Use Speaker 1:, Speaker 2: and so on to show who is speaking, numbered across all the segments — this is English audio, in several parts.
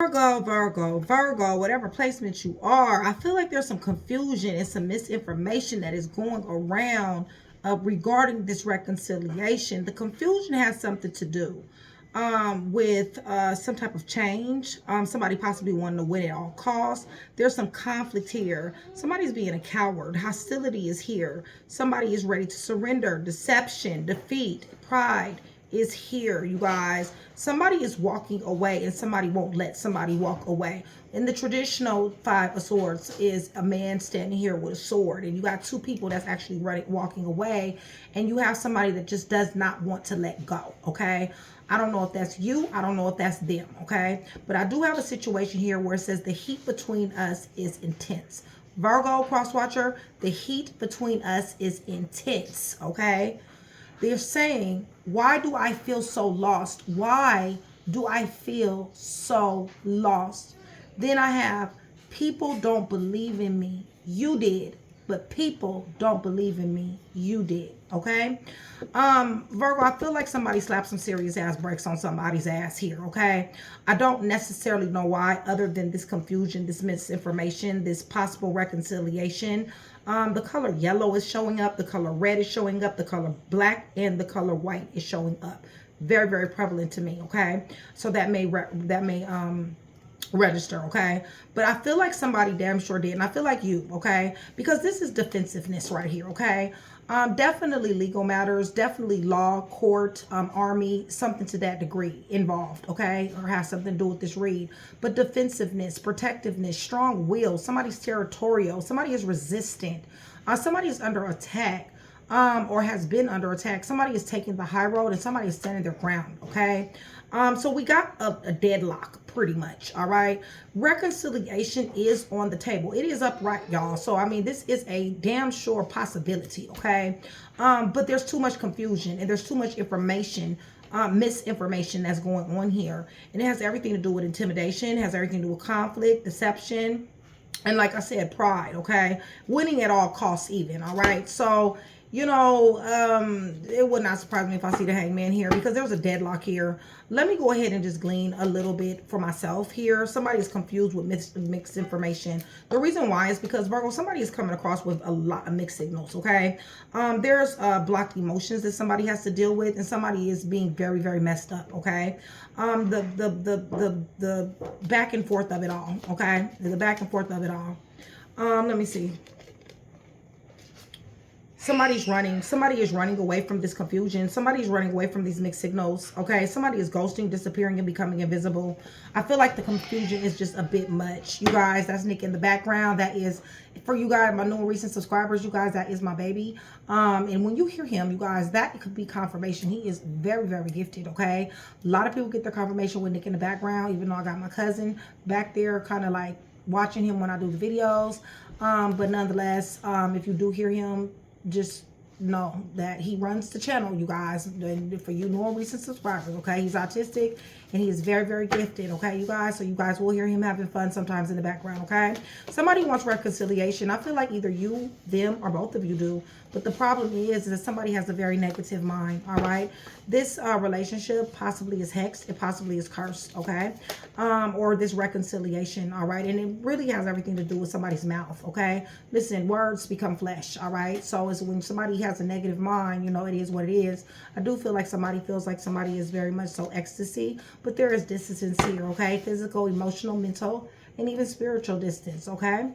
Speaker 1: Virgo, whatever placement you are, I feel like there's some confusion and some misinformation that is going around regarding this reconciliation. The confusion has something to do with some type of change. Somebody possibly wanting to win at all costs. There's some conflict here. Somebody's being a coward. Hostility is here. Somebody is ready to surrender. Deception, defeat, pride is here, you guys. Somebody is walking away and somebody won't let somebody walk away. In the traditional Five of Swords is a man standing here with a sword, and you got two people that's actually walking away, and you have somebody that just does not want to let go, okay? I don't know if that's you. I don't know if that's them, okay? But I do have a situation here where it says the heat between us is intense. Virgo, cross watcher, the heat between us is intense, okay? They're saying, why do I feel so lost? Why do I feel so lost? Then I have, people don't believe in me. You did. But people don't believe in me. You did. Okay? Virgo, I feel like somebody slapped some serious ass brakes on somebody's ass here. Okay? I don't necessarily know why, other than this confusion, this misinformation, this possible reconciliation. The color yellow is showing up. The color red is showing up. The color black and the color white is showing up. Very, very prevalent to me. Okay? So that may register, okay? But I feel like somebody damn sure did, and I feel like you, okay? Because this is defensiveness right here, okay? Definitely legal matters, definitely law, court, army, something to that degree involved, okay? Or has something to do with this read. But defensiveness, protectiveness, strong will, somebody's territorial, somebody is resistant, somebody is under attack. Or has been under attack. Somebody is taking the high road and somebody is standing their ground, okay? So we got a deadlock pretty much, all right? Reconciliation is on the table. It is upright, y'all. So, I mean, this is a damn sure possibility, okay? But there's too much confusion and there's too much information, misinformation that's going on here. And it has everything to do with intimidation, it has everything to do with conflict, deception, and like I said, pride, okay? Winning at all costs even, all right? So, you know, it would not surprise me if I see the hangman here because there's a deadlock here. Let me go ahead and just glean a little bit for myself here. Somebody is confused with mixed information. The reason why is because, Virgo, somebody is coming across with a lot of mixed signals, okay? There's blocked emotions that somebody has to deal with, and somebody is being very, very messed up, okay? The back and forth of it all, okay? The back and forth of it all. Let me see. Somebody is running away from this confusion. Somebody is running away from these mixed signals, okay? Somebody is ghosting, disappearing, and becoming invisible. I feel like the confusion is just a bit much. You guys, that's Nick in the background. That is, for you guys, my new recent subscribers, you guys, that is my baby. And when you hear him, you guys, that could be confirmation. He is very, very gifted, okay? A lot of people get their confirmation with Nick in the background, even though I got my cousin back there kind of like watching him when I do the videos. But nonetheless, if you do hear him, just know that he runs the channel, you guys. And for you new recent subscribers, okay? He's autistic and he is very, very gifted, okay, you guys? So you guys will hear him having fun sometimes in the background, okay? Somebody wants reconciliation. I feel like either you, them, or both of you do. But the problem is that somebody has a very negative mind, all right? This relationship possibly is hexed. It possibly is cursed, okay? Or this reconciliation, all right? And it really has everything to do with somebody's mouth, okay? Listen, words become flesh, all right? So it's when somebody has a negative mind, you know, it is what it is. I do feel like somebody feels like somebody is very much so ecstasy, but there is distance here, okay? Physical, emotional, mental, and even spiritual distance, okay?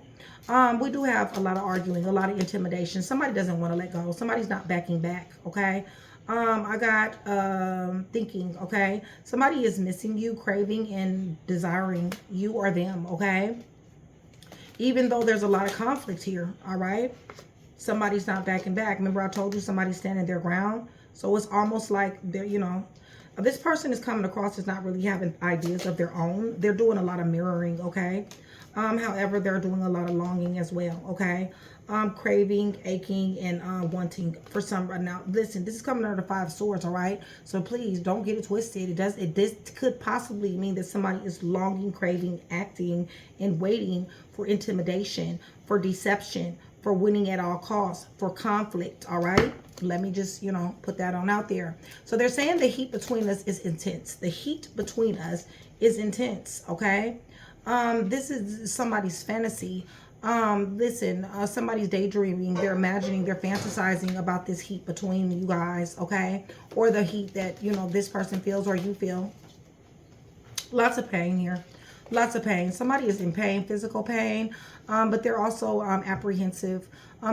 Speaker 1: We do have a lot of arguing, a lot of intimidation. Somebody doesn't want to let go. Somebody's not backing back, okay? I got thinking, okay? Somebody is missing you, craving and desiring you or them, okay? Even though there's a lot of conflict here, all right? Somebody's not backing back. Remember I told you somebody's standing their ground? So it's almost like they're, you know, this person is coming across as not really having ideas of their own. They're doing a lot of mirroring, okay? However, they're doing a lot of longing as well, okay? Craving, aching, and wanting for some. Now, listen, this is coming under the Five of Swords, all right? So please don't get it twisted. This could possibly mean that somebody is longing, craving, acting, and waiting for intimidation, for deception, for winning at all costs, for conflict, all right? Let me just, you know, put that on out there. So they're saying the heat between us is intense. The heat between us is intense, okay? This is somebody's fantasy. Listen, somebody's daydreaming, they're imagining, they're fantasizing about this heat between you guys, okay? Or the heat that, you know, this person feels or you feel. Lots of pain here. Lots of pain. Somebody is in pain, physical pain, but they're also apprehensive.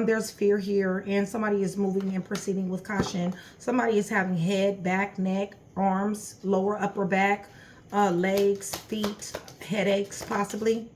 Speaker 1: There's fear here, and somebody is moving and proceeding with caution. Somebody is having head, back, neck, arms, lower, upper back, legs, feet, headaches, possibly.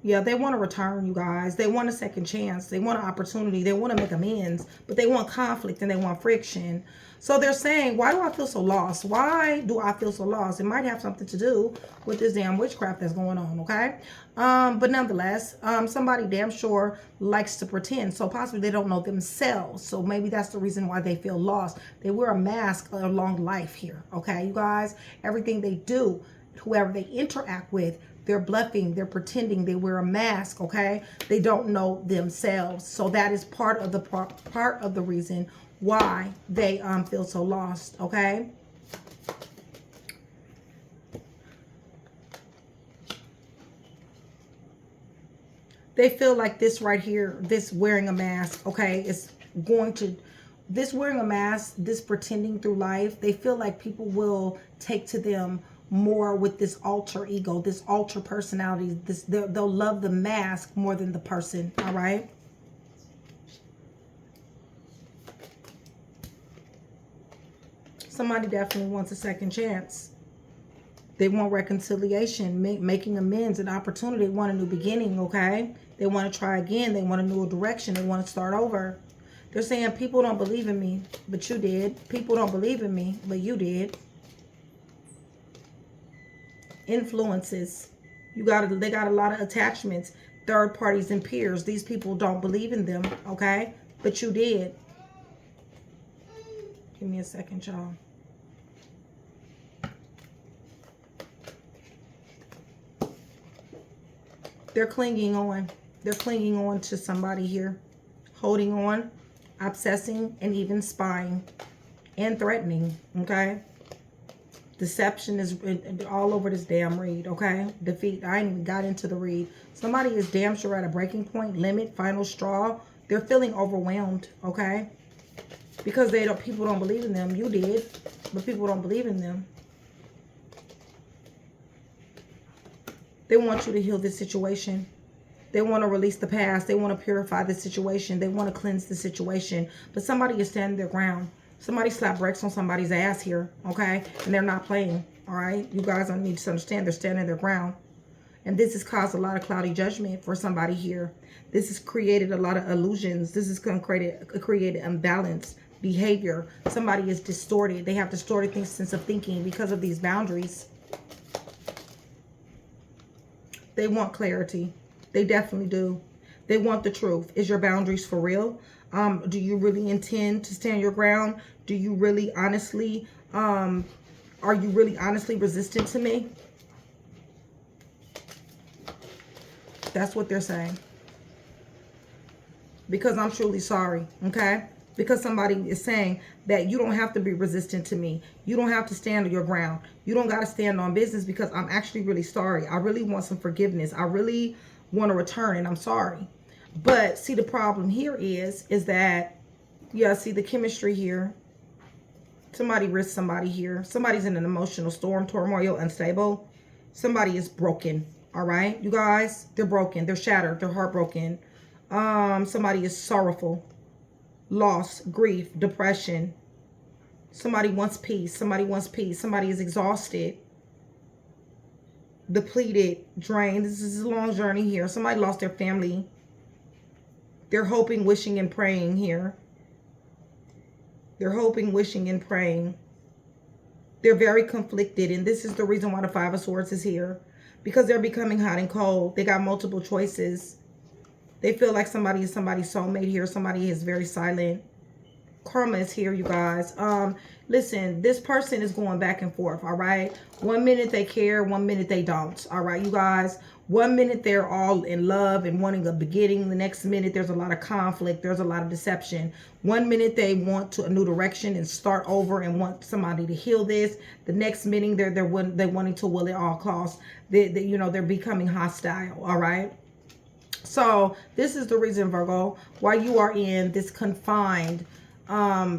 Speaker 1: Yeah, they want to return, you guys. They want a second chance. They want an opportunity. They want to make amends, but they want conflict and they want friction. So they're saying, why do I feel so lost? Why do I feel so lost? It might have something to do with this damn witchcraft that's going on, okay? But nonetheless, somebody damn sure likes to pretend. So possibly they don't know themselves. So maybe that's the reason why they feel lost. They wear a mask along life here, okay, you guys? Everything they do, whoever they interact with, they're bluffing, they're pretending, they wear a mask, okay? They don't know themselves. So that is part of the reason why they feel so lost, okay? They feel like this right here, this wearing a mask, okay, is going to, this wearing a mask, this pretending through life, they feel like people will take to them more with this alter ego, this alter personality. They'll love the mask more than the person, all right? Somebody definitely wants a second chance. They want reconciliation, making amends, an opportunity. They want a new beginning, okay? They want to try again. They want a new direction. They want to start over. They're saying, people don't believe in me, but you did. People don't believe in me, but you did. Influences. They got a lot of attachments, third parties and peers. These people don't believe in them, okay? But you did. Give me a second, y'all. They're clinging on. They're clinging on to somebody here. Holding on, obsessing, and even spying. And threatening, okay? Deception is all over this damn read, okay? Defeat. I ain't even got into the read. Somebody is damn sure at a breaking point, limit, final straw. They're feeling overwhelmed, okay? Because people don't believe in them. You did, but people don't believe in them. They want you to heal this situation. They want to release the past. They want to purify the situation. They want to cleanse the situation. But somebody is standing their ground. Somebody slapped brakes on somebody's ass here, okay? And they're not playing, all right? You guys don't need to understand they're standing their ground. And this has caused a lot of cloudy judgment for somebody here. This has created a lot of illusions. This is going to create imbalance behavior. Somebody is distorted. They have distorted sense of thinking because of these boundaries. They want clarity. They definitely do. They want the truth. Is your boundaries for real? Do you really intend to stand your ground? Do you really honestly, are you really honestly resistant to me? That's what they're saying. Because I'm truly sorry, okay? Because somebody is saying that you don't have to be resistant to me. You don't have to stand on your ground. You don't got to stand on business because I'm actually really sorry. I really want some forgiveness. I really want to return and I'm sorry. But see, the problem here is that, yeah, see the chemistry here. Somebody risks somebody here. Somebody's in an emotional storm, turmoil, unstable. Somebody is broken, all right? You guys, they're broken. They're shattered. They're heartbroken. Somebody is sorrowful, loss, grief, depression. Somebody wants peace. Somebody wants peace. Somebody is exhausted, depleted, drained. This is a long journey here. Somebody lost their family. They're hoping, wishing, and praying here. They're hoping, wishing, and praying. They're very conflicted, and this is the reason why the Five of Swords is here. Because they're becoming hot and cold. They got multiple choices. They feel like somebody is somebody's soulmate here. Somebody is very silent. Karma is here, you guys. Listen, this person is going back and forth, all right? 1 minute they care, 1 minute they don't, all right, you guys? 1 minute they're all in love and wanting a beginning. The next minute there's a lot of conflict. There's a lot of deception. 1 minute they want to a new direction and start over and want somebody to heal this. The next minute they're wanting to will at all costs. You know, they're becoming hostile. All right. So this is the reason, Virgo, why you are in this confined,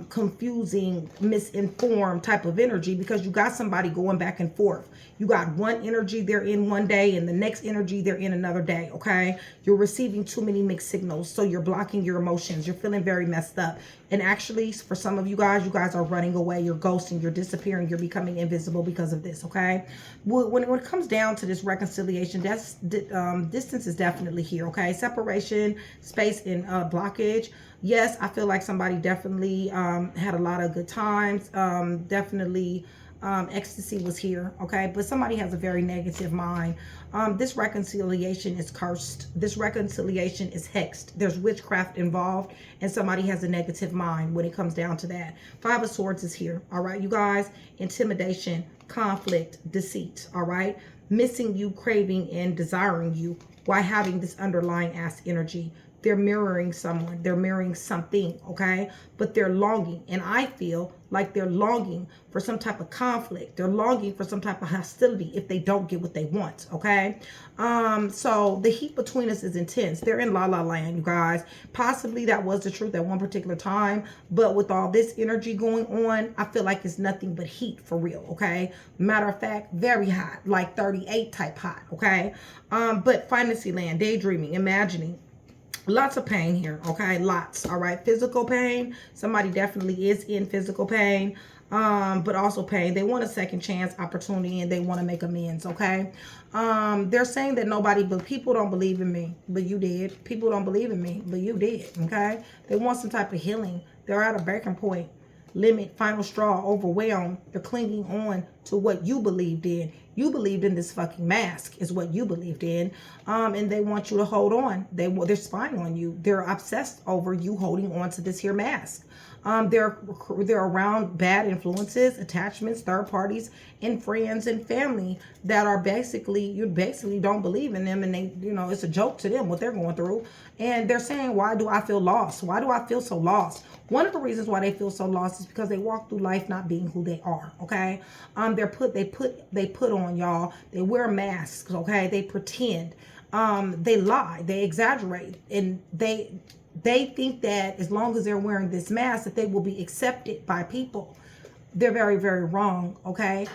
Speaker 1: confusing, misinformed type of energy, because you got somebody going back and forth. You got one energy they're in one day and the next energy they're in another day. Okay, you're receiving too many mixed signals, so you're blocking your emotions. You're feeling very messed up, and actually for some of you guys are running away. You're ghosting, you're disappearing, you're becoming invisible because of this. Okay, when it comes down to this reconciliation, that's distance is definitely here. Okay, separation, space, and blockage. Yes, I feel like somebody definitely had a lot of good times. Definitely ecstasy was here, okay? But somebody has a very negative mind. This reconciliation is cursed. This reconciliation is hexed. There's witchcraft involved, and somebody has a negative mind when it comes down to that. 5 of Swords is here, all right, you guys? Intimidation, conflict, deceit, all right? Missing you, craving, and desiring you while having this underlying ass energy. They're mirroring someone, they're mirroring something, okay? But they're longing, and I feel like they're longing for some type of conflict. They're longing for some type of hostility if they don't get what they want, okay? So the heat between us is intense. They're in la la land, you guys. Possibly that was the truth at one particular time, but with all this energy going on, I feel like it's nothing but heat for real, okay? Matter of fact, very hot, like 38 type hot, okay? But fantasy land, daydreaming, imagining. Lots of pain here, okay? Lots, all right? Physical pain. Somebody definitely is in physical pain, but also pain. They want a second chance opportunity, and they want to make amends, okay? They're saying that but people don't believe in me, but you did. People don't believe in me, but you did, okay? They want some type of healing. They're at a breaking point. Limit, final straw, overwhelmed. They're clinging on to what you believed in. You believed in this fucking mask is what you believed in. And they want you to hold on. They're spying on you. They're obsessed over you holding on to this here mask. They're around bad influences, attachments, third parties, and friends and family that are you basically don't believe in them, and they, you know, it's a joke to them what they're going through. And they're saying, why do I feel lost? Why do I feel so lost? One of the reasons why they feel so lost is because they walk through life not being who they are, okay? They put on, y'all. They wear masks, okay? They pretend. They lie, they exaggerate, and they think that as long as they're wearing this mask that they will be accepted by people. They're very, very wrong, okay?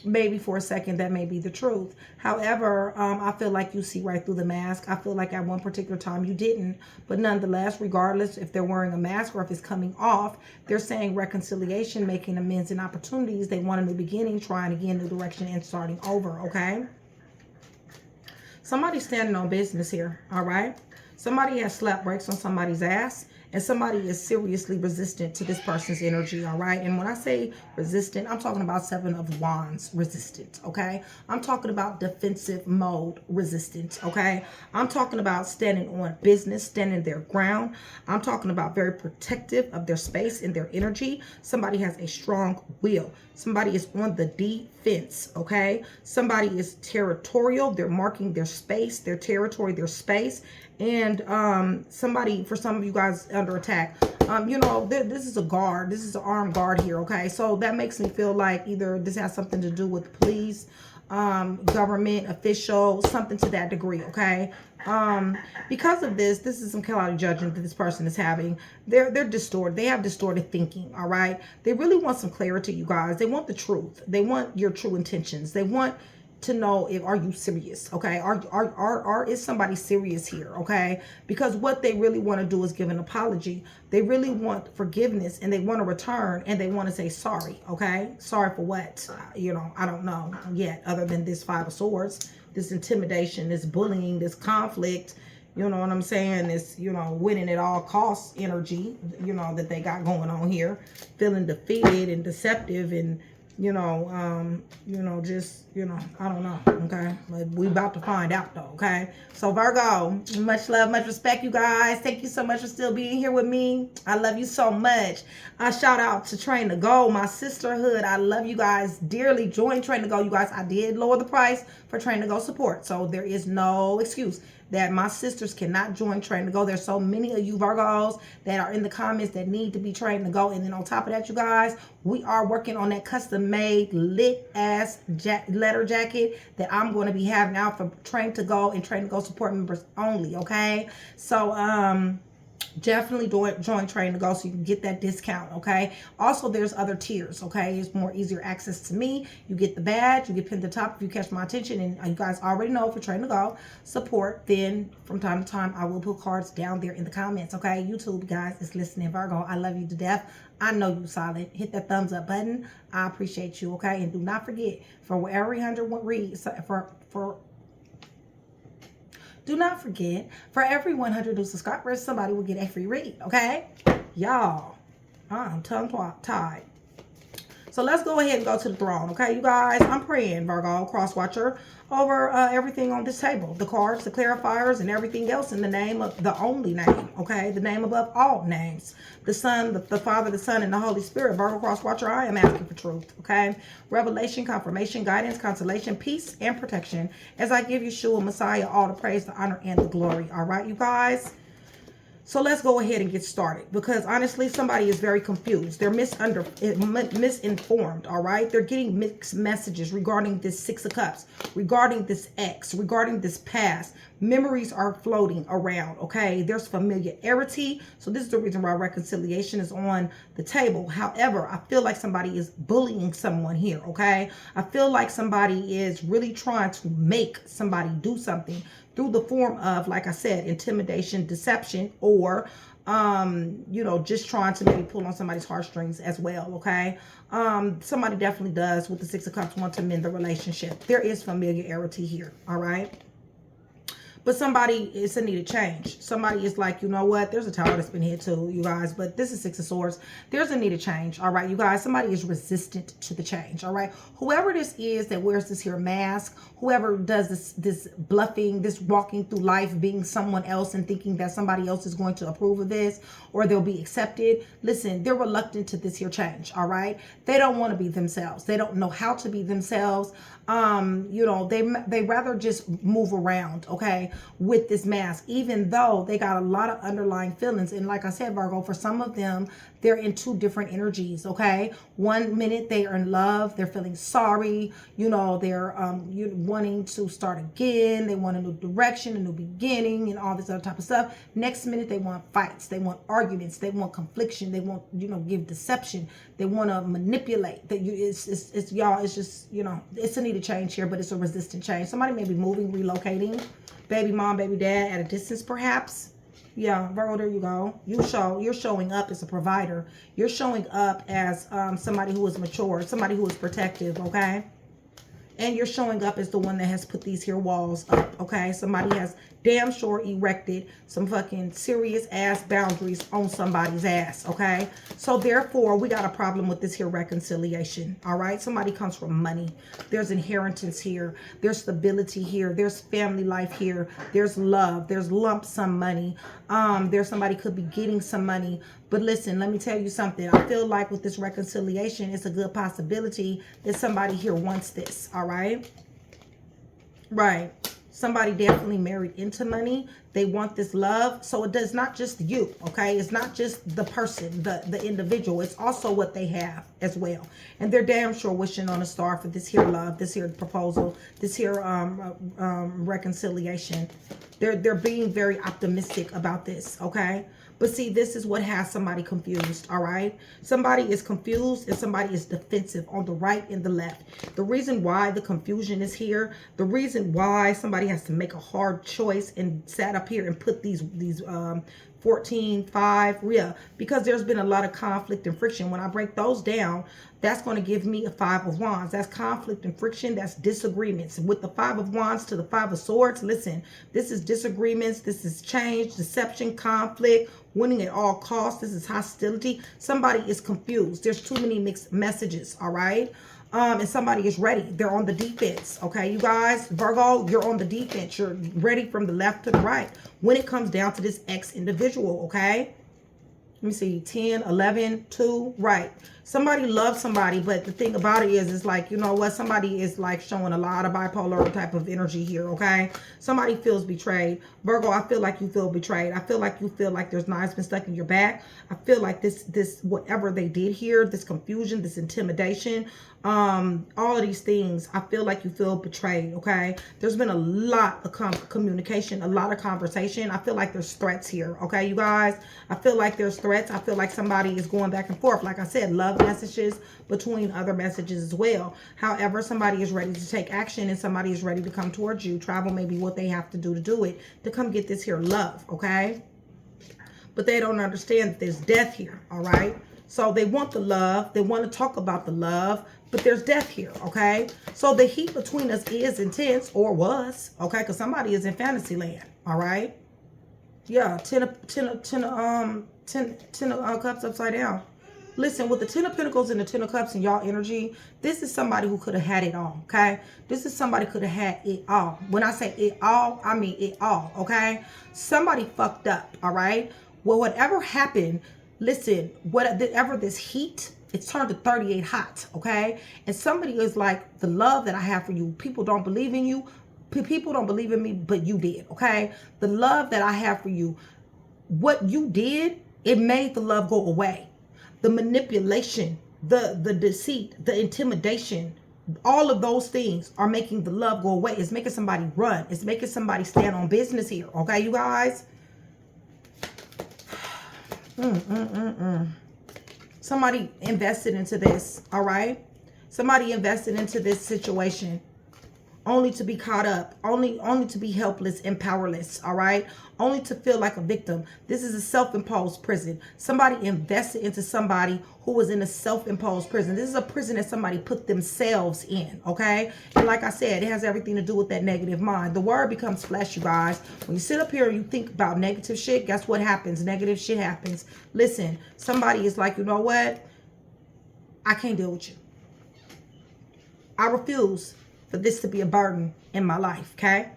Speaker 1: Maybe for a second that may be the truth. However, I feel like you see right through the mask. I feel like at one particular time you didn't, but nonetheless, regardless if they're wearing a mask or if it's coming off, they're saying reconciliation, making amends and opportunities. They want a new beginning, trying again, new direction, and starting over, okay? Somebody's standing on business here, all right? Somebody has slapped brakes on somebody's ass, and somebody is seriously resistant to this person's energy, all right? And when I say resistant, I'm talking about 7 of Wands resistant, okay? I'm talking about defensive mode resistant, okay? I'm talking about standing on business, standing their ground. I'm talking about very protective of their space and their energy. Somebody has a strong will. Somebody is on the defense, okay? Somebody is territorial. They're marking their space, their territory, their space. And somebody, for some of you guys, under attack. You know, this is a guard. This is an armed guard here, okay? So that makes me feel like either this has something to do with police, government, official, something to that degree, okay? Because of this is some chaotic judgment that this person is having. They're distorted. They have distorted thinking, all right? They really want some clarity, you guys. They want the truth. They want your true intentions. They want to know, are you serious, okay? Is somebody serious here, okay? Because what they really want to do is give an apology. They really want forgiveness, and they want to return, and they want to say sorry, okay? Sorry for what? You know, I don't know yet, other than this 5 of Swords, this intimidation, this bullying, this conflict, you know what I'm saying? This, you know, winning at all costs energy, you know, that they got going on here, feeling defeated and deceptive and just, I don't know, okay? But we about to find out, though, okay? So, Virgo, much love, much respect, you guys. Thank you so much for still being here with me. I love you so much. Shout out to Train to Go, my sisterhood. I love you guys dearly. Join Train to Go, you guys. I did lower the price for Train to Go support, so there is no excuse that my sisters cannot join Train to Go. There's so many of you Virgos that are in the comments that need to be trained to go. And then on top of that, you guys, we are working on that custom made lit ass letter jacket that I'm going to be having out for Train to Go and Train to Go support members only. Okay. So, definitely join Train to Go so you can get that discount. Okay. Also, there's other tiers. Okay. It's more easier access to me. You get the badge, you get pinned to the top if you catch my attention. And you guys already know if you're Train to Go support, then from time to time I will put cards down there in the comments. Okay. YouTube guys is listening. Virgo, I love you to death. I know you solid. Hit that thumbs up button. I appreciate you. Okay. And do not forget, for every 100 reads, do not forget, for every 100 new subscribers, somebody will get a free read, okay? Y'all, I'm tongue-tied. So let's go ahead and go to the throne, okay, you guys? I'm praying, Virgo, cross watcher, over everything on this table. The cards, the clarifiers, and everything else in the name of the only name, okay? The name above all names. The Son, the Father, the Son, and the Holy Spirit. Virgo, cross watcher, I am asking for truth, okay? Revelation, confirmation, guidance, consolation, peace, and protection. As I give Yeshua, Messiah, all the praise, the honor, and the glory. All right, you guys? So let's go ahead and get started, because honestly, somebody is very confused. They're misinformed, all right? They're getting mixed messages regarding this Six of Cups, regarding this ex, regarding this past. Memories are floating around, okay? There's familiarity. So this is the reason why reconciliation is on the table. However, I feel like somebody is bullying someone here, okay? I feel like somebody is really trying to make somebody do something through the form of, like I said, intimidation, deception, or, just trying to maybe pull on somebody's heartstrings as well, okay? Somebody definitely does, with the Six of Cups, want to mend the relationship. There is familiarity here, all right? But somebody, it's a needed change. Somebody is like, you know what? There's a tower that's been hit too, you guys. But this is Six of Swords. There's a needed change, all right, you guys. Somebody is resistant to the change, all right? Whoever this is that wears this here mask, whoever does this bluffing, this walking through life being someone else and thinking that somebody else is going to approve of this or they'll be accepted. Listen, they're reluctant to this here change, all right? They don't want to be themselves. They don't know how to be themselves. They rather just move around, okay, with this mask, even though they got a lot of underlying feelings. And like I said, Virgo, for some of them, they're in two different energies, okay? 1 minute they are in love, they're feeling sorry, they're wanting to start again, they want a new direction, a new beginning, and all this other type of stuff. Next minute they want fights, they want arguments, they want confliction, they want give deception, they want to manipulate. It's just it's a needed change here, but it's a resistant change. Somebody may be moving, relocating, baby mom, baby dad at a distance perhaps. Yeah, Virgo, there you go. You're showing up as a provider. You're showing up as somebody who is mature, somebody who is protective, okay? And you're showing up as the one that has put these here walls up, okay? Somebody has damn sure erected some fucking serious ass boundaries on somebody's ass, okay? So therefore, we got a problem with this here reconciliation, all right? Somebody comes from money. There's inheritance here. There's stability here. There's family life here. There's love. There's lump sum money. There's somebody could be getting some money. But listen, let me tell you something. I feel like with this reconciliation, it's a good possibility that somebody here wants this, all right? Right. Somebody definitely married into money. They want this love. So it does not just you, okay? It's not just the person, the individual. It's also what they have as well. And they're damn sure wishing on a star for this here love, this here proposal, this here reconciliation. They're being very optimistic about this, okay? But see, this is what has somebody confused, all right? Somebody is confused and somebody is defensive on the right and the left. The reason why the confusion is here, the reason why somebody has to make a hard choice and sat up here and put these 14, 5, yeah, because there's been a lot of conflict and friction. When I break those down, that's going to give me a 5 of Wands. That's conflict and friction. That's disagreements. With the 5 of Wands to the 5 of Swords, listen, this is disagreements. This is change, deception, conflict, winning at all costs. This is hostility. Somebody is confused. There's too many mixed messages, all right? And somebody is ready. They're on the defense. Okay, you guys, Virgo, you're on the defense. You're ready from the left to the right when it comes down to this ex individual. Okay, let me see, 10, 11, 2, right. Somebody loves somebody, but the thing about it is like, you know what? Somebody is like showing a lot of bipolar type of energy here, okay? Somebody feels betrayed. Virgo, I feel like you feel betrayed. I feel like you feel like there's knives been stuck in your back. I feel like this whatever they did here, this confusion, this intimidation, all of these things, I feel like you feel betrayed, okay? There's been a lot of communication, a lot of conversation. I feel like there's threats here, okay, you guys? I feel like there's threats. I feel like somebody is going back and forth. Like I said, love messages between other messages as well. However, somebody is ready to take action and somebody is ready to come towards you. Travel may be what they have to do it, to come get this here love, okay? But they don't understand that there's death here, all right? So they want the love. They want to talk about the love, but there's death here, okay? So the heat between us is intense, or was, okay? Because somebody is in fantasy land, all right? Yeah, 10 of cups upside down. Listen, with the 10 of Pentacles and the 10 of Cups and y'all energy, this is somebody who could have had it all, okay? This is somebody could have had it all. When I say it all, I mean it all, okay? Somebody fucked up, all right? Well, whatever happened, listen, whatever this heat, it's turned to 38 hot, okay? And somebody is like, the love that I have for you, people don't believe in you. People don't believe in me, but you did, okay? The love that I have for you, what you did, it made the love go away. The manipulation, the deceit, the intimidation, all of those things are making the love go away. It's making somebody run. It's making somebody stand on business here. Okay, you guys? Somebody invested into this, all right? Somebody invested into this situation only to be caught up, only to be helpless and powerless, all right? Only to feel like a victim. This is a self-imposed prison. Somebody invested into somebody who was in a self-imposed prison. This is a prison that somebody put themselves in, okay? And like I said, it has everything to do with that negative mind. The word becomes flesh, you guys. When you sit up here and you think about negative shit, guess what happens? Negative shit happens. Listen, somebody is like, you know what? I can't deal with you. I refuse for this to be a burden in my life, okay?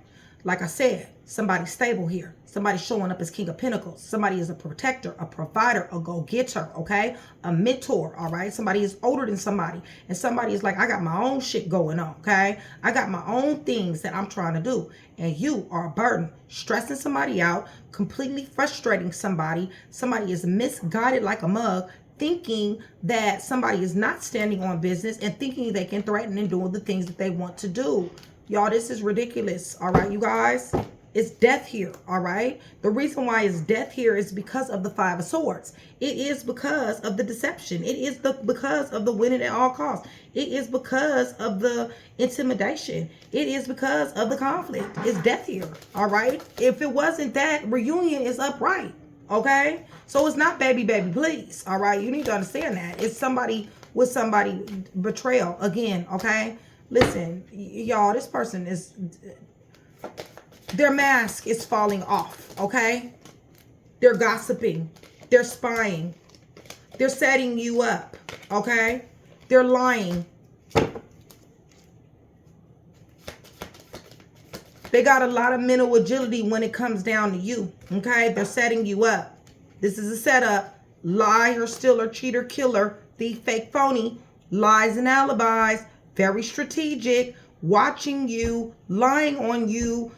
Speaker 1: Like I said, somebody's stable here. Somebody's showing up as King of Pentacles. Somebody is a protector, a provider, a go-getter, okay? A mentor, all right? Somebody is older than somebody. And somebody is like, I got my own shit going on, okay? I got my own things that I'm trying to do. And you are a burden, stressing somebody out, completely frustrating somebody. Somebody is misguided like a mug, thinking that somebody is not standing on business and thinking they can threaten and do the things that they want to do. Y'all, this is ridiculous. All right, you guys, it's death here. All right. The reason why it's death here is because of the 5 of Swords. It is because of the deception. It is because of the winning at all costs. It is because of the intimidation. It is because of the conflict. It's death here. All right. If it wasn't that, reunion is upright. Okay, so it's not baby, please. All right, you need to understand that. It's somebody with somebody betrayal again. Okay, listen, y'all, this person is, their mask is falling off. Okay, they're gossiping, they're spying, they're setting you up. Okay, they're lying. They got a lot of mental agility when it comes down to you, okay? They're setting you up. This is a setup. Liar, stealer, cheater, killer, thief, fake, phony, lies and alibis, very strategic, watching you, lying on you,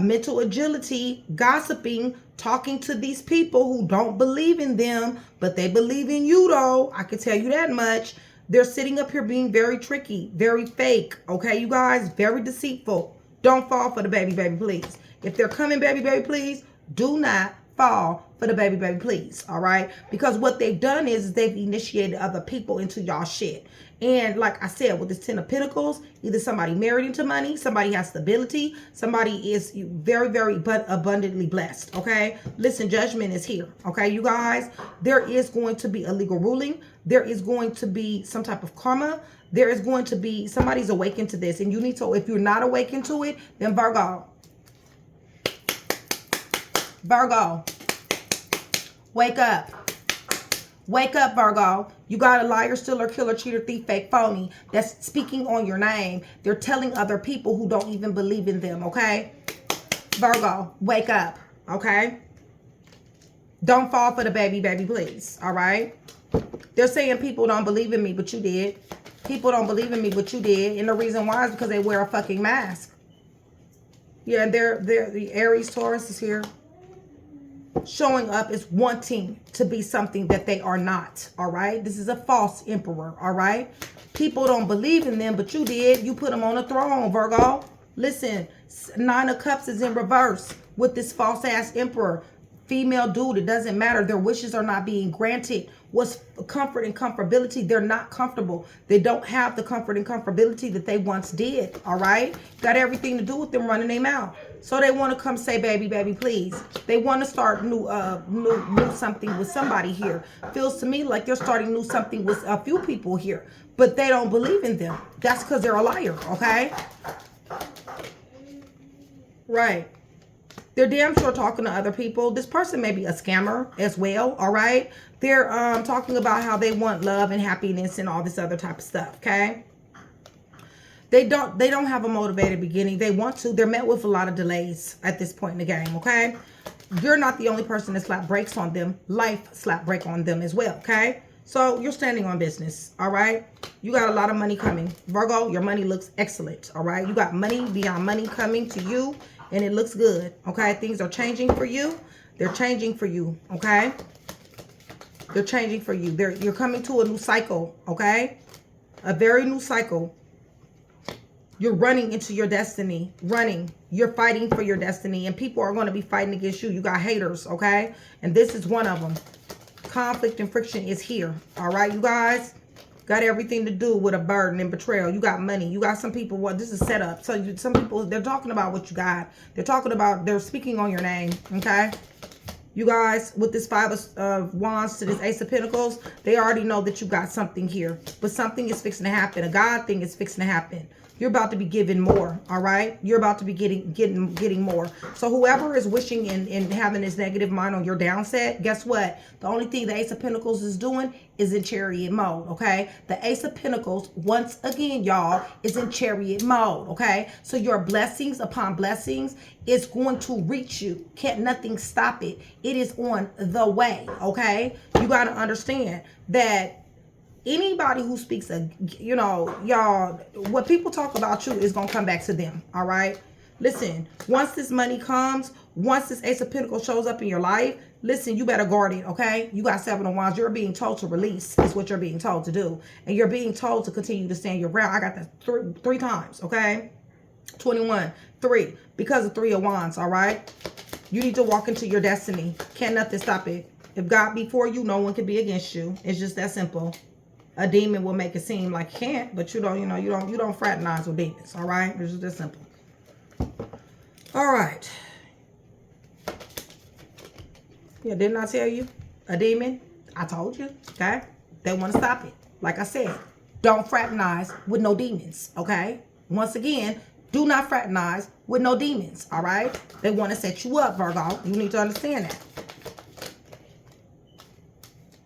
Speaker 1: mental agility, gossiping, talking to these people who don't believe in them, but they believe in you though. I can tell you that much. They're sitting up here being very tricky, very fake, okay, you guys? Very deceitful. Don't fall for the baby, please. If they're coming, baby, please, do not fall for the baby, please. All right? Because what they've done is they've initiated other people into y'all shit. And like I said, with this 10 of Pentacles, either somebody married into money, somebody has stability, somebody is very, very abundantly blessed. Okay? Listen, judgment is here. Okay, you guys? There is going to be a legal ruling. There is going to be some type of karma. There is going to be, somebody's awakened to this. And you need to, if you're not awakened to it, then Virgo, wake up. Wake up, Virgo. You got a liar, stealer, killer, cheater, thief, fake, phony that's speaking on your name. They're telling other people who don't even believe in them, okay? Virgo, wake up, okay? Don't fall for the baby, please, all right? They're saying people don't believe in me, but you did. People don't believe in me, but you did. And the reason why is because they wear a fucking mask. Yeah, the Aries Taurus is here. Showing up is wanting to be something that they are not, all right? This is a false emperor, all right? People don't believe in them, but you did. You put them on a throne, Virgo. Listen, 9 of Cups is in reverse with this false-ass emperor. Female dude, it doesn't matter. Their wishes are not being granted. What's comfort and comfortability? They're not comfortable. They don't have the comfort and comfortability that they once did, all right? Got everything to do with them running their mouth. So they want to come say, baby, please. They want to start new something with somebody here. Feels to me like they're starting new something with a few people here, but they don't believe in them. That's because they're a liar, okay? Right. They're damn sure talking to other people. This person may be a scammer as well, all right? They're talking about how they want love and happiness and all this other type of stuff, okay? They don't have a motivated beginning. They want to. They're met with a lot of delays at this point in the game, okay? You're not the only person that slap brakes on them. Life slap break on them as well, okay? So you're standing on business, all right? You got a lot of money coming. Virgo, your money looks excellent, all right? You got money beyond money coming to you, and it looks good, okay? Things are changing for you. They're changing for you, okay? They're changing for you. You're coming to a new cycle, okay? A very new cycle. You're running into your destiny. Running. You're fighting for your destiny. And people are going to be fighting against you. You got haters, okay? And this is one of them. Conflict and friction is here. All right, you guys? Got everything to do with a burden and betrayal. You got money. You got some people. Well, this is set up. So some people, they're talking about what you got. They're talking about, they're speaking on your name, okay? You guys, with this 5 of Wands to this Ace of Pentacles, they already know that you got something here. But something is fixing to happen. A God thing is fixing to happen. You're about to be given more, all right? You're about to be getting more. So whoever is wishing and having this negative mind on your downset, guess what? The only thing the Ace of Pentacles is doing is in chariot mode, okay? The Ace of Pentacles, once again, y'all, is in chariot mode, okay? So your blessings upon blessings is going to reach you. Can't nothing stop it. It is on the way, okay? You got to understand that anybody who speaks, you know, y'all, what people talk about you is going to come back to them, all right? Listen, once this money comes, once this Ace of Pentacles shows up in your life, listen, you better guard it, okay? You got 7 of Wands. You're being told to release is what you're being told to do. And you're being told to continue to stand your ground. I got that three times, okay? 21, 3, because of 3 of Wands, all right? You need to walk into your destiny. Can't nothing stop it. If God be for you, no one can be against you. It's just that simple. A demon will make it seem like you can't, but you don't fraternize with demons, all right? It's just that simple. All right. Yeah, didn't I tell you? A demon? I told you, okay? They want to stop it. Like I said, don't fraternize with no demons, okay? Once again, do not fraternize with no demons, all right? They want to set you up, Virgo. You need to understand that.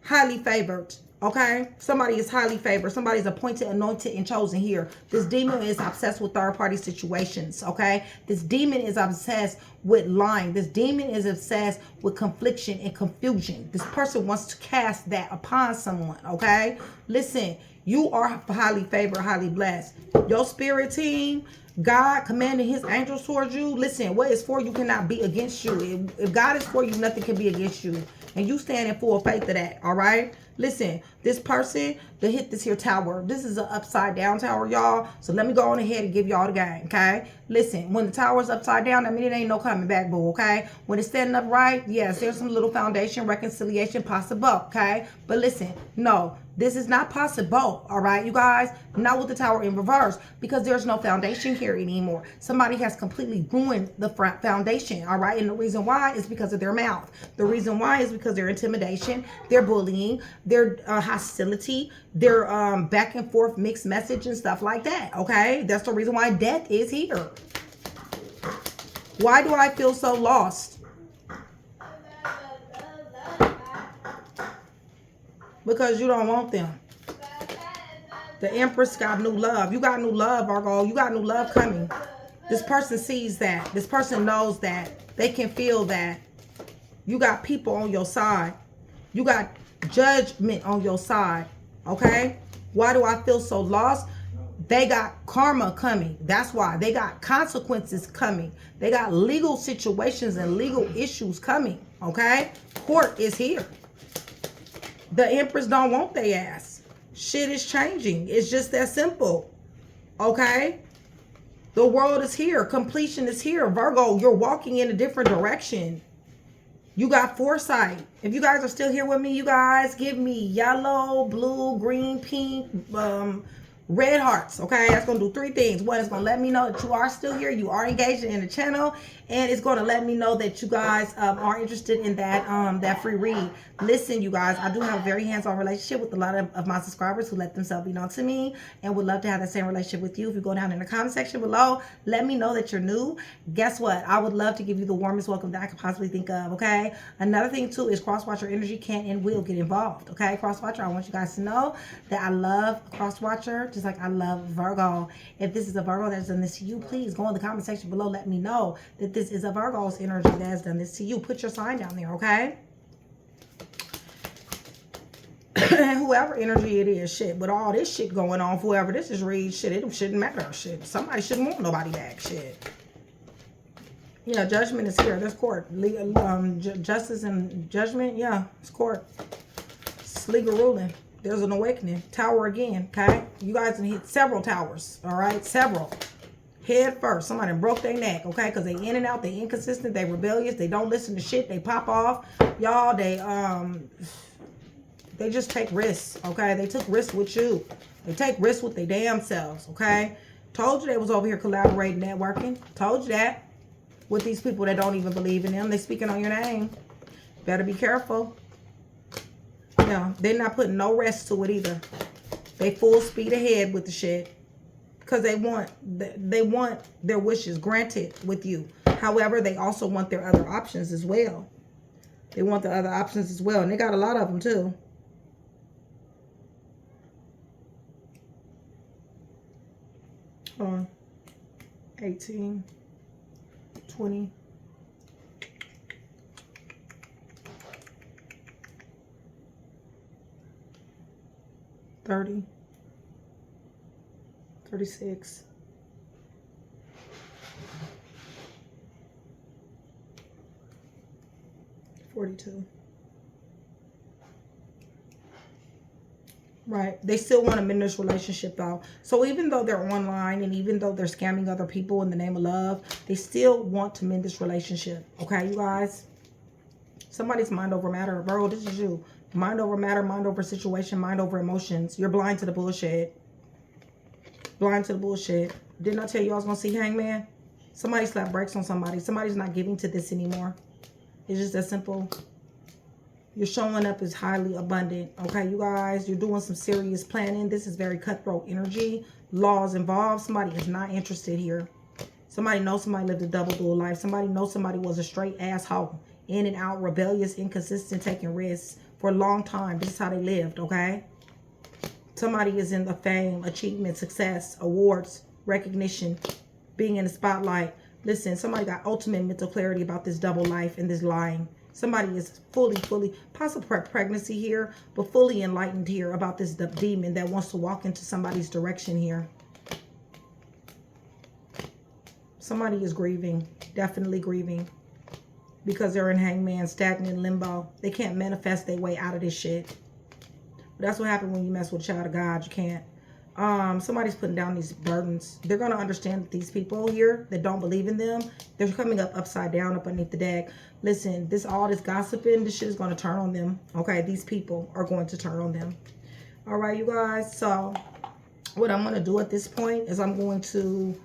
Speaker 1: Highly favored. Okay, somebody is highly favored. Somebody's appointed, anointed, and chosen here. This demon is obsessed with third-party situations. Okay, this demon is obsessed with lying. This demon is obsessed with confliction and confusion. This person wants to cast that upon someone. Okay, listen, you are highly favored, highly blessed. Your spirit team, God commanding his angels towards you. Listen, what is for you cannot be against you. If God is for you, nothing can be against you. And you stand in full faith of that, all right? Listen, this person that hit this here tower, this is an upside down tower, y'all. So let me go on ahead and give y'all the game, okay? Listen, when the tower's upside down, I mean, it ain't no coming back, boo, okay? When it's standing upright, yes, there's some little foundation, reconciliation possible, okay? But listen, no, this is not possible, all right, you guys? Not with the tower in reverse, because there's no foundation here anymore. Somebody has completely ruined the foundation, all right? And the reason why is because of their mouth. The reason why is because their intimidation, their bullying, their hostility, their back and forth mixed message and stuff like that, okay? That's the reason why death is here. Why do I feel so lost? because you don't want them. The Empress got new love. You got new love, Virgo. You got new love coming. This person sees that. This person knows that. They can feel that. You got people on your side. You got judgment on your side. Okay? Why do I feel so lost? They got karma coming. That's why. They got consequences coming. They got legal situations and legal issues coming. Okay? Court is here. The Empress don't want their ass. Shit is changing. It's just that simple. Okay? The world is here. Completion is here. Virgo, you're walking in a different direction. You got foresight. If you guys are still here with me, you guys, give me yellow, blue, green, pink, red hearts. Okay, that's gonna do three things. One, it's gonna let me know that you are still here, you are engaged in the channel, and it's gonna let me know that you guys are interested in that free read. Listen, you guys, I do have a very hands-on relationship with a lot of my subscribers who let themselves be known to me, and would love to have that same relationship with you. If you go down in the comment section below, let me know that you're new. Guess what? I would love to give you the warmest welcome that I could possibly think of. Okay, another thing too is cross-watcher energy can and will get involved. Okay, cross-watcher, I want you guys to know that I love cross-watcher just like I love Virgo. If this is a Virgo that's done this to you, please go in the comment section below. Let me know that this is a Virgo's energy that has done this to you. Put your sign down there, okay? Whoever energy it is, shit, with all this shit going on, whoever this is read, shit, it shouldn't matter, shit. Somebody shouldn't want nobody back, shit. Yeah, judgment is here. There's court. Justice and judgment, yeah, it's court. It's legal ruling. There's an awakening. Tower again, okay? You guys can hit several towers, all right? Several. Head first. Somebody broke their neck, okay? Because they in and out. They inconsistent. They rebellious. They don't listen to shit. They pop off. Y'all, they just take risks, okay? They took risks with you. They take risks with their damn selves, okay? Told you they was over here collaborating, networking. Told you that. With these people that don't even believe in them. They speaking on your name. Better be careful. Yeah, they're not putting no rest to it either. They full speed ahead with the shit. Because they want their wishes granted with you. However, they also want their other options as well. They want the other options as well. And they got a lot of them too. Hold on. 18. 20. 30. 36. 42. Right. They still want to mend this relationship though. So even though they're online and even though they're scamming other people in the name of love, they still want to mend this relationship. Okay, you guys? Somebody's mind over matter. Virgo, this is you. Mind over matter, mind over situation, mind over emotions. You're blind to the bullshit. Blind to the bullshit. Didn't I tell you I was going to see Hangman? Somebody slapped brakes on somebody. Somebody's not giving to this anymore. It's just that simple. You're showing up as highly abundant. Okay, you guys, you're doing some serious planning. This is very cutthroat energy. Laws involved. Somebody is not interested here. Somebody knows somebody lived a double dual life. Somebody knows somebody was a straight asshole. In and out, rebellious, inconsistent, taking risks for a long time. This is how they lived, okay? Somebody is in the fame, achievement, success, awards, recognition, being in the spotlight. Listen, somebody got ultimate mental clarity about this double life and this lying. Somebody is fully, possible pregnancy here, but fully enlightened here about this demon that wants to walk into somebody's direction here. Somebody is grieving, definitely grieving, because they're in Hangman, stagnant limbo. They can't manifest their way out of this shit. But that's what happens when you mess with a child of God. You can't. Somebody's putting down these burdens. They're going to understand that these people here that don't believe in them, they're coming up upside down up underneath the deck. Listen, all this gossiping, this shit is going to turn on them. Okay, these people are going to turn on them. All right, you guys. So what I'm going to do at this point is I'm going to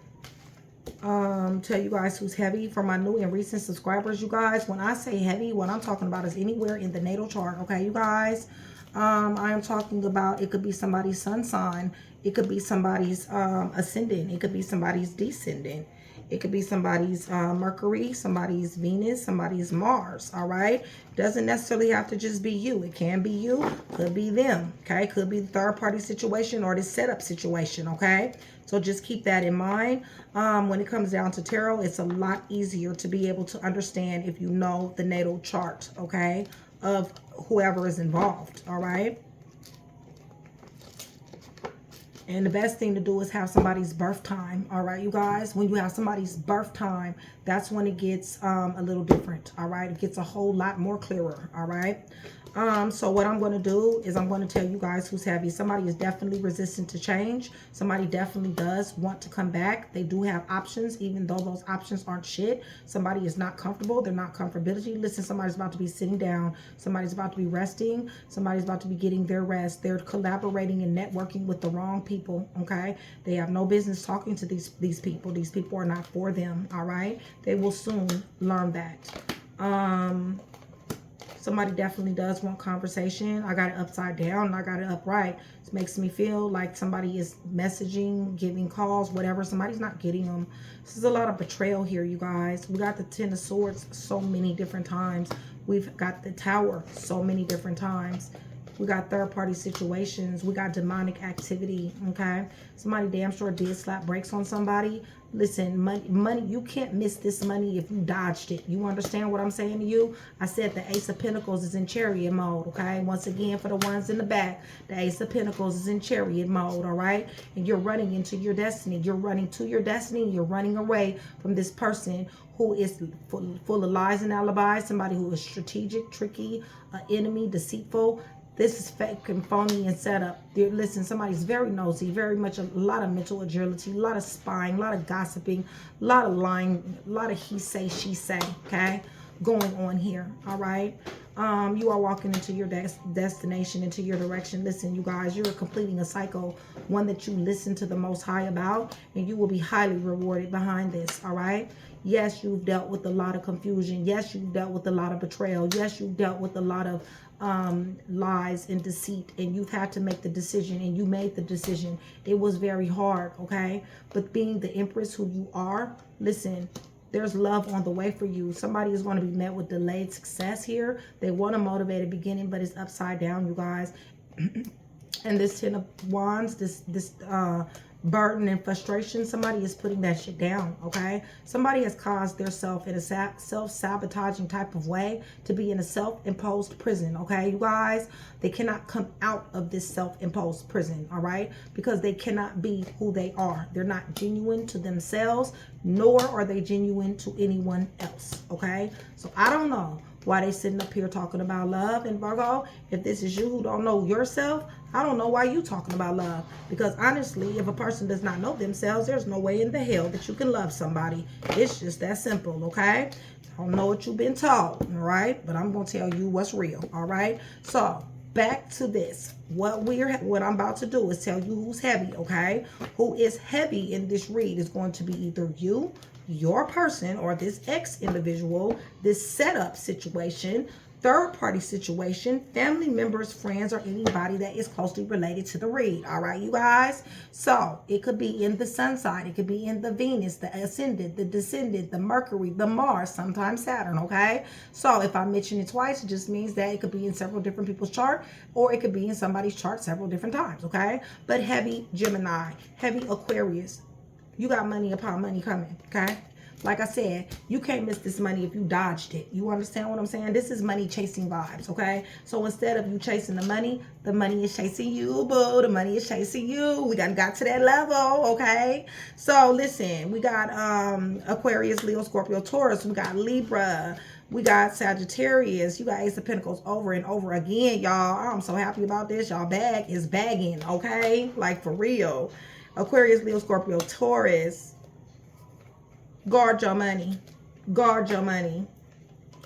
Speaker 1: tell you guys who's heavy. For my new and recent subscribers, you guys, when I say heavy, what I'm talking about is anywhere in the natal chart. Okay, you guys. I am talking about, it could be somebody's sun sign. It could be somebody's ascendant. It could be somebody's descendant. It could be somebody's Mercury, somebody's Venus, somebody's Mars, all right? Doesn't necessarily have to just be you. It can be you, could be them, okay? Could be the third-party situation or the setup situation, okay? So just keep that in mind. When it comes down to tarot, it's a lot easier to be able to understand if you know the natal chart, okay, of whoever is involved, all right? And the best thing to do is have somebody's birth time, all right, you guys? When you have somebody's birth time, that's when it gets a little different, all right? It gets a whole lot more clearer, all right? So what I'm going to do is I'm going to tell you guys who's heavy. Somebody is definitely resistant to change. Somebody definitely does want to come back. They do have options, even though those options aren't shit. Somebody is not comfortable. They're not comfortability. Listen, somebody's about to be sitting down. Somebody's about to be resting. Somebody's about to be getting their rest. They're collaborating and networking with the wrong people, okay? They have no business talking to these people. These people are not for them, all right? They will soon learn that. Somebody definitely does want conversation. I got it upside down and I got it upright. It makes me feel like somebody is messaging, giving calls, whatever. Somebody's not getting them. This is a lot of betrayal here, you guys. We got the Ten of Swords so many different times. We've got the Tower so many different times. We got third-party situations. We got demonic activity, okay? Somebody damn sure did slap brakes on somebody. Listen, money, you can't miss this money if you dodged it. You understand what I'm saying to you? I said the Ace of Pentacles is in chariot mode, okay? Once again, for the ones in the back, the Ace of Pentacles is in chariot mode, all right? And you're running into your destiny. You're running to your destiny. You're running away from this person who is full of lies and alibis, somebody who is strategic, tricky, enemy, deceitful. This is fake and phony and set up. Listen, somebody's very nosy, very much a lot of mental agility, a lot of spying, a lot of gossiping, a lot of lying, a lot of he say, she say, okay, going on here, all right? You are walking into your destination, into your direction. Listen, you guys, you're completing a cycle, one that you listen to the Most High about, and you will be highly rewarded behind this, all right? Yes, you've dealt with a lot of confusion. Yes, you've dealt with a lot of betrayal. Yes, you've dealt with a lot of lies and deceit, and you've had to make the decision, and you made the decision. It was very hard, okay? But being the Empress who you are, listen, there's love on the way for you. Somebody is going to be met with delayed success here. They want a motivated beginning, but it's upside down, you guys. And this Ten of Wands, this burden and frustration, somebody is putting that shit down, okay? Somebody has caused themselves in a self-sabotaging type of way to be in a self-imposed prison, okay, you guys? They cannot come out of this self-imposed prison, all right? Because they cannot be who they are. They're not genuine to themselves, nor are they genuine to anyone else, okay? So I don't know why they sitting up here talking about love. And Virgo, if this is you who don't know yourself, I don't know why you talking about love. Because honestly, if a person does not know themselves, there's no way in the hell that you can love somebody. It's just that simple, okay? I don't know what you've been taught, all right? But I'm going to tell you what's real, all right? So back to this. What I'm about to do is tell you who's heavy, okay? Who is heavy in this read is going to be either you, your person, or this ex individual, this setup situation, third party situation, family members, friends, or anybody that is closely related to the read. All right, you guys? So it could be in the sun side. It could be in the Venus, the ascendant, the descendant, the Mercury, the Mars, sometimes Saturn, okay? So if I mention it twice, it just means that it could be in several different people's chart, or it could be in somebody's chart several different times, okay? But heavy Gemini, heavy Aquarius, you got money upon money coming, okay? Like I said, you can't miss this money if you dodged it. You understand what I'm saying? This is money chasing vibes, okay? So instead of you chasing the money is chasing you, boo. The money is chasing you. We got to that level, okay? So listen, we got Aquarius, Leo, Scorpio, Taurus. We got Libra. We got Sagittarius. You got Ace of Pentacles over and over again, y'all. I'm so happy about this. Y'all bag is bagging, okay? Like for real. Aquarius, Leo, Scorpio, Taurus. Guard your money. Guard your money.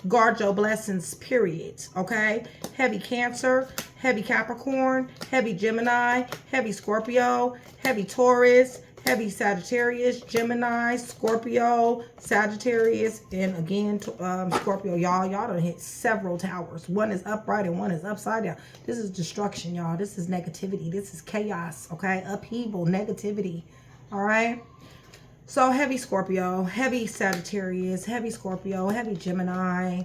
Speaker 1: Guard your blessings, period. Okay? Heavy Cancer, heavy Capricorn, heavy Gemini, heavy Scorpio, heavy Taurus, heavy Sagittarius, Gemini, Scorpio, Sagittarius, and again, Scorpio. Y'all done hit several towers. One is upright and one is upside down. This is destruction, y'all. This is negativity. This is chaos, okay? Upheaval, negativity, all right? So heavy Scorpio, heavy Sagittarius, heavy Scorpio, heavy Gemini,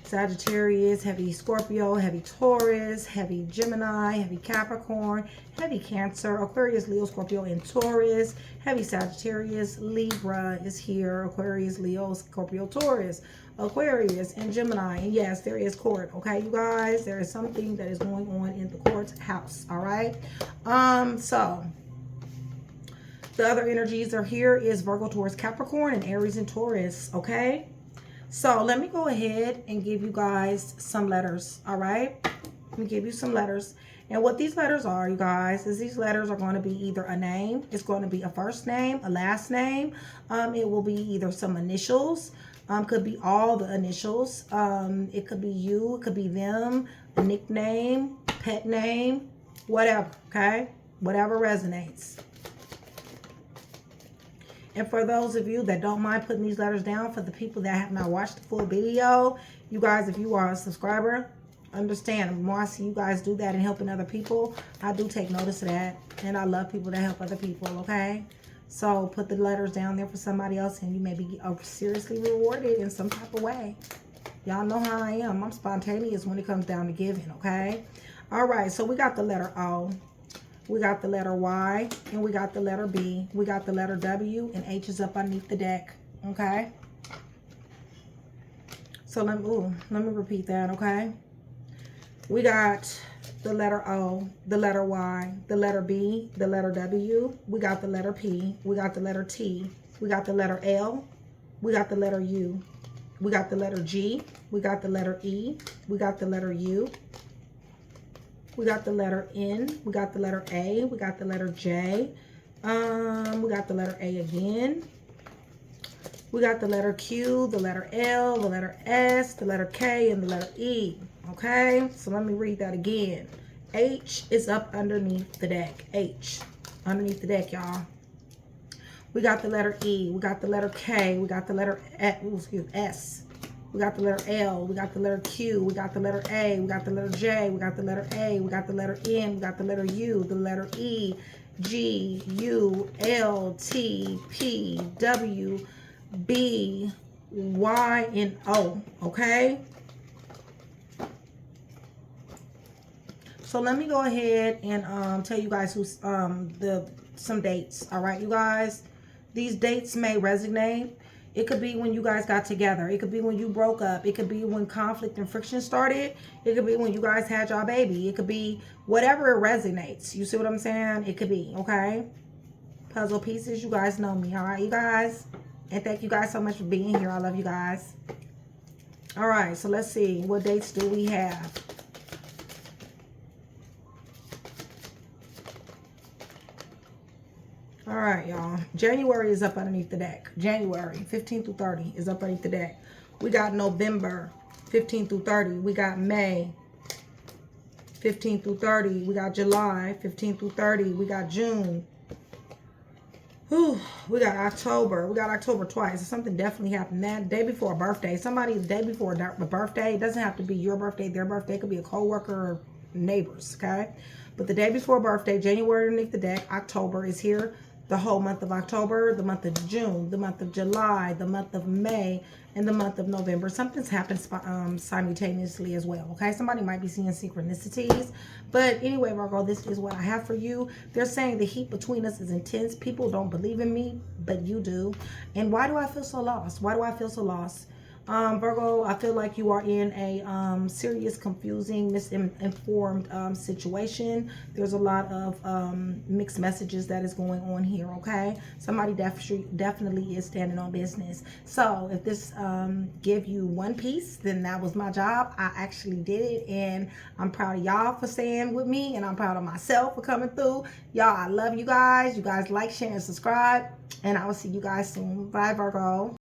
Speaker 1: Sagittarius, heavy Scorpio, heavy Taurus, heavy Gemini, heavy Capricorn, heavy Cancer, Aquarius, Leo, Scorpio, and Taurus, heavy Sagittarius, Libra is here, Aquarius, Leo, Scorpio, Taurus, Aquarius, and Gemini. And yes, there is court, okay, you guys? There is something that is going on in the court house, all right? So the other energies are here is Virgo, Taurus, Capricorn, and Aries and Taurus, okay? So let me go ahead and give you guys some letters, all right? Let me give you some letters. And what these letters are, you guys, is these letters are going to be either a name, it's going to be a first name, a last name. It will be either some initials, could be all the initials. It could be you, it could be them, a nickname, pet name, whatever, okay? Whatever resonates. And for those of you that don't mind putting these letters down, for the people that have not watched the full video, you guys, if you are a subscriber, understand, the more I see you guys do that and helping other people, I do take notice of that. And I love people that help other people, okay? So put the letters down there for somebody else and you may be seriously rewarded in some type of way. Y'all know how I am. I'm spontaneous when it comes down to giving, okay? All right, so we got the letter O. We got the letter Y, and we got the letter B. We got the letter W, and H is up underneath the deck, okay? So let me repeat that, okay? We got the letter O, the letter Y, the letter B, the letter W. We got the letter P. We got the letter T. We got the letter L. We got the letter U. We got the letter G. We got the letter E. We got the letter U. We got the letter N, we got the letter A, we got the letter J, we got the letter A again, we got the letter Q, the letter L, the letter S, the letter K, and the letter E, okay? So let me read that again. H is up underneath the deck, H, underneath the deck, y'all. We got the letter E, we got the letter K, we got the letter S. We got the letter L, we got the letter Q, we got the letter A, we got the letter J, we got the letter A, we got the letter N, we got the letter U, the letter E, G, U, L, T, P, W, B, Y, and O, okay? So let me go ahead and tell you guys who's some dates, all right, you guys? These dates may resonate. It could be when you guys got together. It could be when you broke up. It could be when conflict and friction started. It could be when you guys had your baby. It could be whatever it resonates. You see what I'm saying? It could be, okay? Puzzle pieces, you guys know me, all right, you guys? And thank you guys so much for being here. I love you guys. All right, so let's see. What dates do we have? All right, y'all. January is up underneath the deck. January 15 through 30 is up underneath the deck. We got November 15 through 30. We got May 15 through 30. We got July 15 through 30. We got June. Whew. We got October. We got October twice. So something definitely happened that day before a birthday. Somebody the day before a birthday. It doesn't have to be your birthday, their birthday. It could be a co-worker or neighbors, okay? But the day before a birthday, January underneath the deck, October is here. The whole month of October, the month of June, the month of July, the month of May, and the month of November. Something's happened simultaneously as well, okay? Somebody might be seeing synchronicities. But anyway, Virgo, this is what I have for you. They're saying the heat between us is intense. People don't believe in me, but you do. And why do I feel so lost? Why do I feel so lost? Virgo, I feel like you are in a serious, confusing, misinformed situation. There's a lot of mixed messages that is going on here, okay? Somebody definitely is standing on business. So if this give you one piece, then that was my job. I actually did it, and I'm proud of y'all for staying with me, and I'm proud of myself for coming through. Y'all, I love you guys. You guys like, share, and subscribe, and I will see you guys soon. Bye, Virgo.